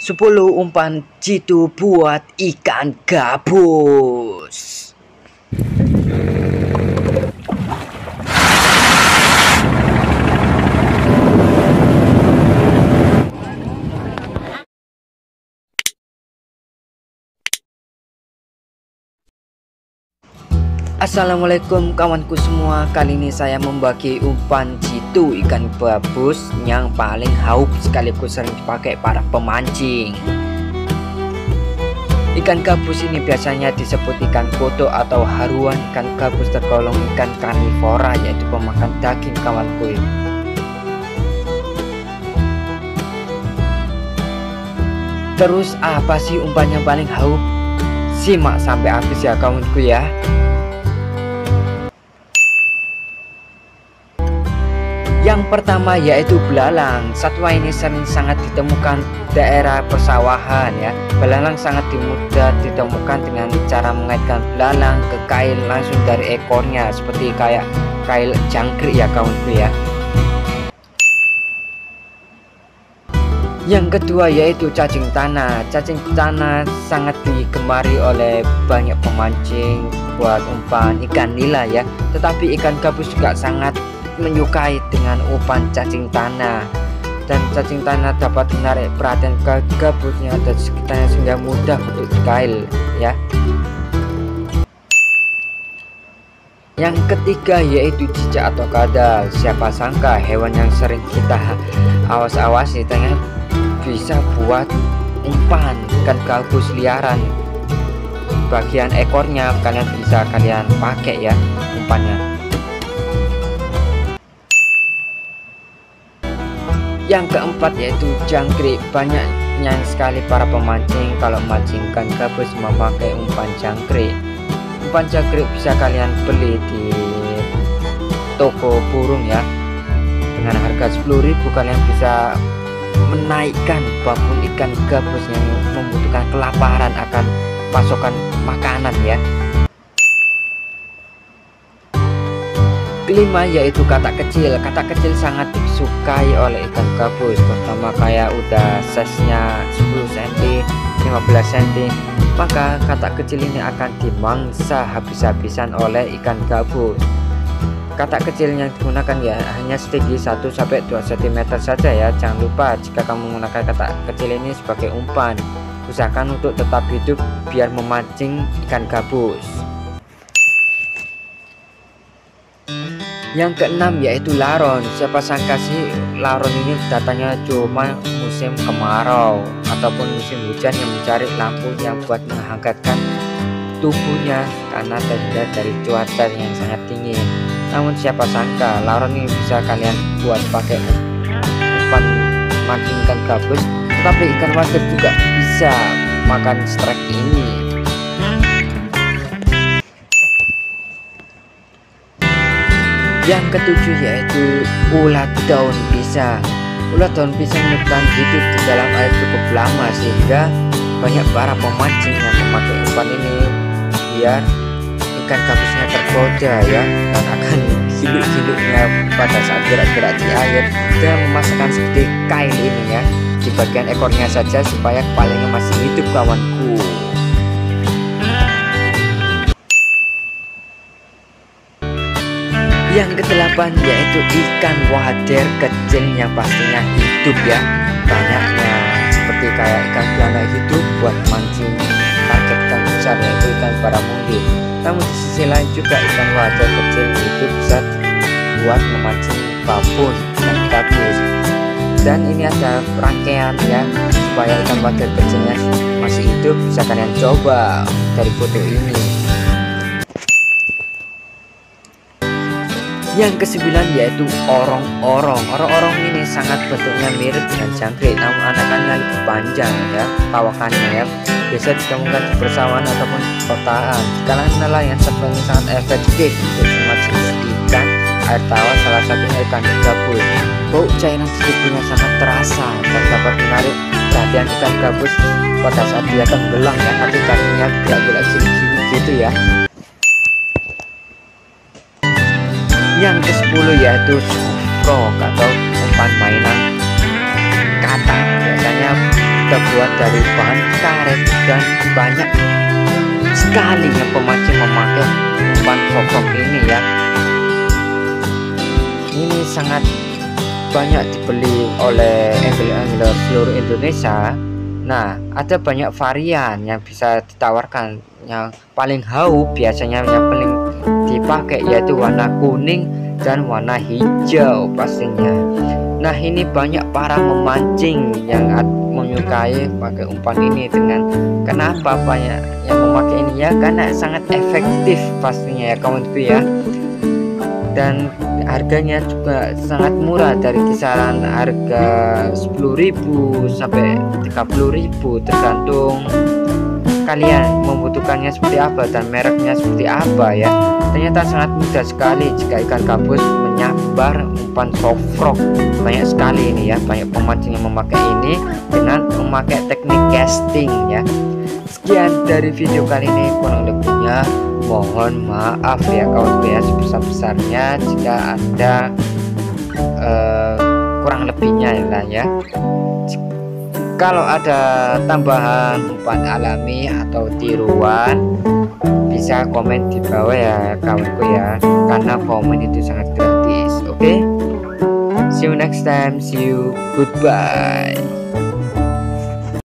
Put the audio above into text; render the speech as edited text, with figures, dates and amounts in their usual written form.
10 umpan jitu buat ikan gabus. Assalamualaikum kawanku semua. Kali ini saya membagi umpan jitu ikan gabus yang paling haup sekaligus sering dipakai para pemancing. Ikan gabus ini biasanya disebut ikan kodo atau haruan. Ikan gabus tergolong ikan karnivora, yaitu pemakan daging kawanku. Terus apa sih umpan yang paling haup? Simak sampai habis ya kawanku ya. Yang pertama yaitu belalang. Satwa ini sering sangat ditemukan daerah persawahan ya. Belalang sangat mudah ditemukan dengan cara mengaitkan belalang ke kail langsung dari ekornya, seperti kayak kail jangkrik ya kawanku ya. Yang kedua yaitu cacing tanah. Cacing tanah sangat digemari oleh banyak pemancing buat umpan ikan nila ya. Tetapi ikan gabus juga sangat menyukai dengan umpan cacing tanah, dan cacing tanah dapat menarik perhatian gabusnya dan sekitarnya sehingga mudah untuk dikail ya. Yang ketiga yaitu cicak atau kadal. Siapa sangka hewan yang sering kita awas-awasi ternyata bisa buat umpan ikan gabus liaran. Bagian ekornya kalian bisa pakai ya umpannya. Yang keempat yaitu jangkrik. Banyaknya sekali para pemancing kalau memancing ikan gabus memakai umpan jangkrik. Umpan jangkrik bisa kalian beli di toko burung ya. Dengan harga 10.000 kalian bisa menaikkan babon ikan gabus yang membutuhkan kelaparan akan pasokan makanan ya. Kelima yaitu katak kecil. Katak kecil sangat disukai oleh ikan gabus, pertama kayak udah size-nya 10 cm, 15 cm, maka katak kecil ini akan dimangsa habis-habisan oleh ikan gabus. Katak kecil yang digunakan ya hanya setinggi 1-2 cm saja ya. Jangan lupa jika kamu menggunakan katak kecil ini sebagai umpan, usahakan untuk tetap hidup biar memancing ikan gabus. Yang keenam yaitu laron. Siapa sangka sih laron ini datangnya cuma musim kemarau ataupun musim hujan yang mencari lampu yang buat menghangatkan tubuhnya karena terhindar dari cuaca yang sangat dingin. Namun siapa sangka laron ini bisa kalian buat pakai umpan mancing ikan gabus, tetapi ikan wader juga bisa makan strike ini. Yang ketujuh yaitu ulat daun pisang. Ulat daun pisang ini bertahan hidup di dalam air cukup lama sehingga banyak para pemancing yang memakai umpan ini biar ikan gabusnya tergoda ya, dan akan giluk-giluknya pada saat gerak-gerak di air dengan memasukkan seperti kail ini ya di bagian ekornya saja supaya kepalanya masih hidup kawanku. Yang kedelapan yaitu ikan wader kecil yang pastinya hidup ya. Banyaknya seperti kayak ikan piranha hidup buat mancing target ikan besar yaitu ikan barramundi. Namun di sisi lain juga ikan wader kecil itu bisa buat memancing babon ikan gabus. Dan ini ada rangkaian ya supaya ikan wader kecilnya masih hidup, bisa kalian coba dari foto ini. Yang kesembilan yaitu orong-orong. Orong-orong ini sangat bentuknya mirip dengan jangkrik, namun anakannya lebih panjang ya, pawakannya ya. Biasa ditemukan di persawahan ataupun kotaan. Kalian nelayan sebenarnya sangat efektif untuk memancing ikan air tawar, salah satunya ikan gabus. Bau cairan di tubuhnya sangat terasa dan dapat menarik perhatian ikan gabus pada saat dia tenggelam ya, nanti kakinya gerak-gerak gini gitu ya. Yang ke-10 yaitu frog atau umpan mainan kata. Biasanya terbuat dari bahan karet dan banyak sekali yang pemancing memakai umpan soft ini ya. Ini sangat banyak dibeli oleh angler-angler seluruh Indonesia. Nah, ada banyak varian yang bisa ditawarkan. Yang paling hau biasanya yang paling dipakai yaitu warna kuning dan warna hijau pastinya. Nah, ini banyak para memancing yang menyukai pakai umpan ini. Dengan kenapa banyak yang memakai ini ya, karena sangat efektif pastinya ya kawanku ya. Dan harganya juga sangat murah, dari kisaran harga 10.000 sampai 30.000 tergantung kalian membutuhkannya seperti apa dan mereknya seperti apa ya. Ternyata sangat mudah sekali jika ikan gabus menyambar umpan soft rock. Banyak sekali ini ya, banyak pemancing yang memakai ini dengan memakai teknik casting ya. Sekian dari video kali ini, kurang lebihnya mohon maaf ya kawan ya sebesar-besarnya jika ada kurang lebihnya lah ya. Kalau ada tambahan umpan alami atau tiruan bisa komen di bawah ya kawanku ya, karena komen itu sangat gratis. Oke, see you next time, see you, goodbye.